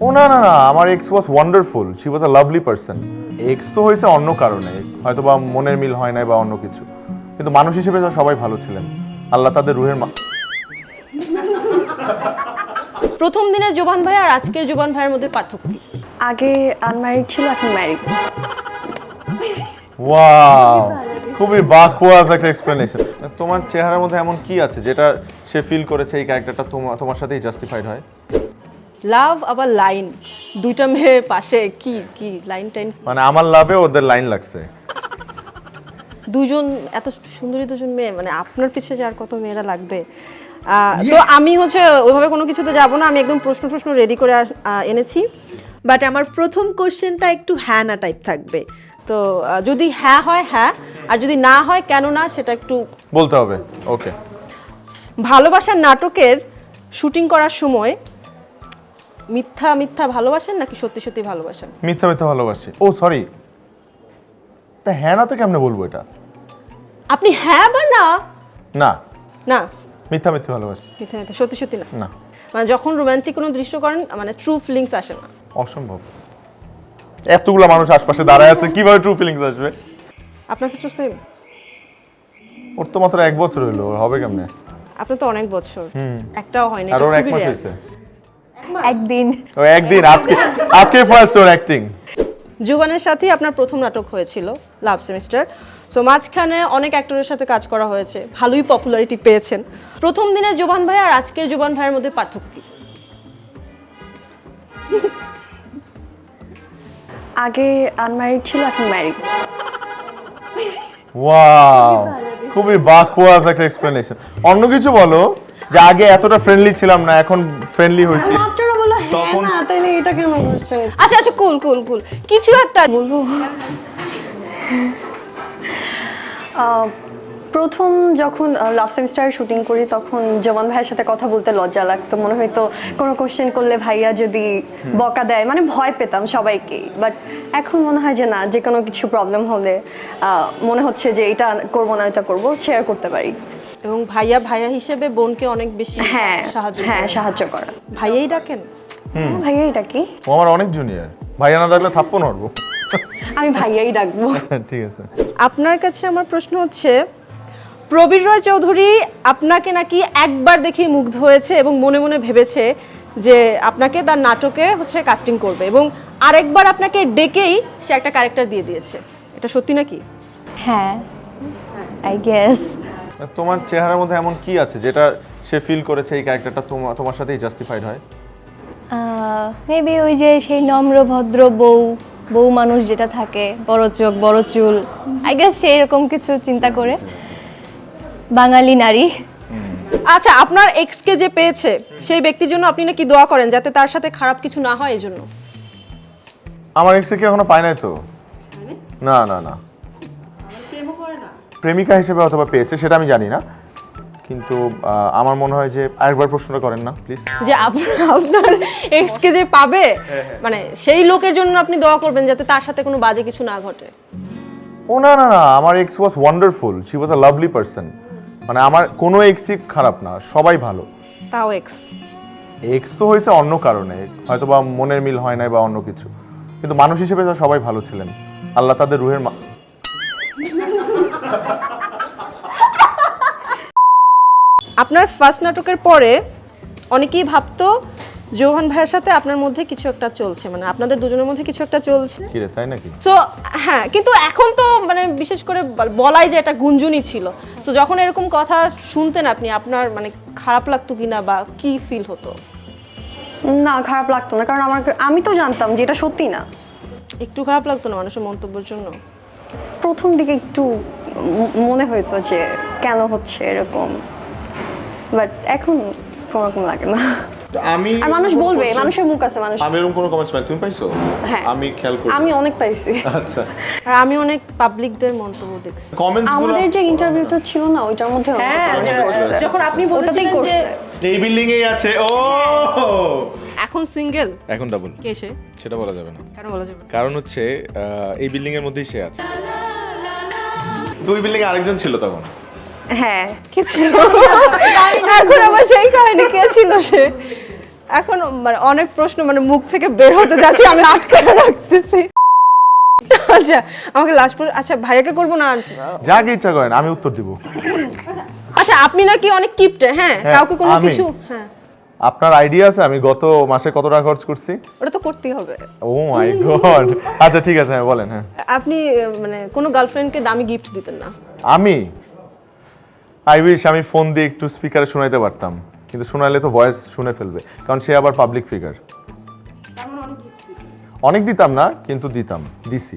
ও না না না আমার x was wonderful, she was a lovely person. X তো হয়েছে অন্য কারণে, হয়তো বা মনের মিল হয় নাই বা অন্য কিছু, কিন্তু মানুষ হিসেবে তো সবাই ভালো ছিলেন। আল্লাহ তাদের রুহের প্রথম দিনের জোবান ভাই আর আজকের জোবান ভাইয়ের মধ্যে পার্থক্য কি? আগে আনম্যারিড ছিল, এখন ম্যারিড। ওয়াও, খুবই বাকওয়াজ একটা এক্সপ্লেনেশন। তোমার চেহারার মধ্যে এমন কি আছে যেটা সে ফিল করেছে এই ক্যারেক্টারটা তোমার সাথেই জাস্টিফাইড হয়? লাভ আবার লাইন, দুইটা মেয়ে পাশে কি কি লাইন টাইন, মানে আমার লাভে ওদের লাইন লাগছে। দুজন এত সুন্দরী দুজন মেয়ে, মানে আপনার পিছনে যে আর কত মেয়েরা লাগবে। তো আমি ওইভাবে কোনো কিছুতে যাব না, আমি একদম প্রশ্ন রেডি করে এনেছি। বাট আমার প্রথম কোশ্চেনটা একটু হ্যাঁ না টাইপ থাকবে। তো যদি হ্যাঁ হয় হ্যাঁ, আর যদি না হয় কেন না সেটা একটু বলতে হবে। ওকে। ভালোবাসার নাটকের শুটিং করার সময় মিথ্যা মিথ্যা ভালোবাসেন নাকি সত্যি সত্যি ভালোবাসেন? মিথ্যা মিথ্যা ভালোবাসি। ও সরি, তা হ্যাঁ না তো কেমনে বলবো এটা? আপনি হ্যাঁ বা না? না না, মিথ্যা মিথ্যা ভালোবাসি। মিথ্যা মিথ্যা, সত্যি সত্যি না। না, মানে যখন রোমান্টিক কোনো দৃশ্য করেন মানে ট্রু ফিলিংস আসে না? অসম্ভব। এতগুলা মানুষ আশপাশে দাঁড়ায় আছে, কিভাবে ট্রু ফিলিংস আসবে? আপনার ক্ষেত্রে সেম? ওর তো মাত্র 1 বছর হইলো, ওর হবে কেমনে? আপনার তো অনেক বছর, একটাও হয়নি। আর এটা ওর 1 খুবই মাস rare। হইছে। একদিন ও একদিন, আজকে ফার্স্ট ওর অ্যাক্টিং। জুবানের সাথেই আপনার প্রথম নাটক হয়েছিল লাভ সেমিস্টার। সো মাঝখানে অনেক অ্যাক্টরের সাথে কাজ করা হয়েছে, ভালোই পপুলারিটি পেয়েছেন। প্রথম দিনের জোবান ভাই আর আজকের জোবান ভাইয়ের মধ্যে পার্থক্য কি? আগে আনম্যারিড ছিল, এখন ম্যারিড। ওয়াও, খুবই বাকওয়াজ একটা এক্সপ্লেনেশন। অন্য কিছু বলো, যে আগে এতটা ফ্রেন্ডলি ছিলাম না, এখন ফ্রেন্ডলি হইছি। মাত্ররা বলো হ্যাঁ না, তাইলে এটা কেন করছেন? আচ্ছা আচ্ছা, কুল কুল কুল, কিছু একটা বলবো। প্রথম যখন লাভ সেমিস্টার শুটিং করি তখন জমান ভাইয়ের সাথে কথা বলতে লজ্জা লাগতো, মনে হয়তো কোনো কোশ্চেন করলে ভাইয়া যদি বকা দেয়, মানে ভয় পেতাম সবাইকেই। বাট এখন মনে হয় যে না, যে কোনো কিছু প্রবলেম হলে মনে হচ্ছে যে এটা করবো না এটা করবো, শেয়ার করতে পারি। এবং ভাইয়া ভাইয়া হিসেবে বোনকে অনেক বেশি হ্যাঁ সাহায্য হ্যাঁ, করে। সাহায্য করা। ভাইয়াই ডাকেন? ভাইয়া এটা কি? ও আমার অনেক জুনিয়র, ভাইয়া না থাকলে থাপ্পড় মারবো। আমি ভাইয়াই ডাকবো। ঠিক আছে। আপনার কাছে আমার প্রশ্ন হচ্ছে, প্রবীর রয় চৌধুরী আপনাকে নাকি একবার দেখেই মুগ্ধ হয়েছে এবং মনে মনে ভেবেছে যে আপনাকে তার নাটকে কাস্টিং করবে, এবং আরেকবার আপনাকে ডেকেই সে একটা ক্যারেক্টার দিয়ে দিয়েছে। এটা সত্যি নাকি? হ্যাঁ, আই গেস। তোমার চেহারার মধ্যে এমন কি আছে যেটা সে ফিল করেছে এই ক্যারেক্টারটা তোমার সাথেই জাস্টিফাইড হয়? মেবি ওই যে সেই নম্র ভদ্র বউ মানুষ যেটা থাকে, বড় চোখ বড় চুল, আই গেস সেই রকম কিছু চিন্তা করে বাঙালি নারী। আচ্ছা, আপনার এক্সকে যে পেয়েছে সেই ব্যক্তির জন্য আপনি নাকি দোয়া করেন যাতে তার সাথে খারাপ কিছু না হয়, এই জন্য? আমার এক্সে কি এখনো পায় নাই তো? না না না, প্রেমিকা হিসেবে অথবা পেয়েছে সেটা আমি জানি না, কিন্তু আমার মনে হয় যে আরেকবার প্রশ্নটা করেন না প্লিজ। যে আপনার এক্সকে যে পাবে, মানে সেই লোকের জন্য আপনি দোয়া করবেন যাতে তার সাথে কোনো বাজে কিছু না ঘটে। ও না না না আমার x was wonderful, she was a lovely person. মানে আমার কোনো এক্সই খারাপ না, সবাই ভালো। তাও এক্স তো হয়েছে অন্য কারণে, হয়তো বা মনের মিল হয় নাই বা অন্য কিছু, কিন্তু মানুষ হিসেবে তো সবাই ভালো ছিলেন। আল্লাহ তাদের রুহের আপনার ফার্স্ট নাটকের পরে অনেকেই ভাবতো জোহান ভাইয়ের সাথে আপনার মধ্যে কিছু একটা চলছে, মানে আপনাদের দুজনের মধ্যে কিছু একটা চলছে। কি রে, তাই নাকি? সো হ্যাঁ, কিন্তু এখন তো মানে বিশেষ করে বলাই যে এটা গুঞ্জনই ছিল। সো যখন এরকম কথা শুনতেন আপনি, আপনার মানে খারাপ লাগতো কিনা বা কি ফিল হতো? না, খারাপ লাগতো না, কারণ আমি তো জানতাম যে এটা সত্যি না। একটু খারাপ লাগতো না মানুষের মন্তব্যের জন্য? প্রথম দিকে একটু মনে হইতো যে কেন হচ্ছে এরকম, বাট এখন কোনোরকম লাগে না। আর মানুষ বলবে, মানুষের মুখ আছে, মানুষ। আমি এরকম কোনো কমেন্টস পাই, তুমি পাইছো? হ্যাঁ, আমি খেয়াল করি, আমি অনেক পাইছি। আচ্ছা, আর আমি অনেক পাবলিকদের মন্তব্য দেখছি। কমেন্টস গুলো আমাদের যে ইন্টারভিউটা ছিল না, ওইটার মধ্যে যখন আপনি ওটাতেই বলছিলেন যে করছে। এই বিল্ডিং এই আছে। ও এখন সিঙ্গেল, এখন ডাবল, কে সে? সেটা বলা যাবে না, কেন বলা যাবে না? কারণ হচ্ছে এই বিল্ডিং এর মধ্যেই সে আছে। দুই বিল্ডিং এ আরেকজন ছিল তখন। হ্যাঁ, কে ছিল? এখন আবার সেই কাহিনী, কে ছিল সে? এখন মানে অনেক প্রশ্ন মানে মুখ থেকে বের হতে যাচ্ছে, আমি আটকায় রাখতেছি। আচ্ছা আমাকে লাস্ট আচ্ছা ভাইয়াকে করবো না? যাকে ইচ্ছা করেন, আমি উত্তর দিব। আচ্ছা আপনি নাকি অনেক কিপটে, হ্যাঁ হ্যাঁ, কাউকে কোনো আমি। কিছু, হ্যাঁ আপনার আইডিয়া আছে আমি গত মাসে কত টাকা খরচ করছি? ওটা তো করতেই হবে। ও মাই গড। আচ্ছা ঠিক আছে, হ্যাঁ বলেন। হ্যাঁ আপনি মানে কোনো গার্লফ্রেন্ডকে দামি গিফট দিতেন না? আমি আই উইশ আমি ফোন দিয়ে একটু স্পিকারে শোনাইতে পারতাম, কিন্তু শোনাইলে তো ভয়েস শুনে ফেলবে, কারণ সে আবার পাবলিক ফিগার। অনেক দিতাম না, কিন্তু দিতাম, দিছি।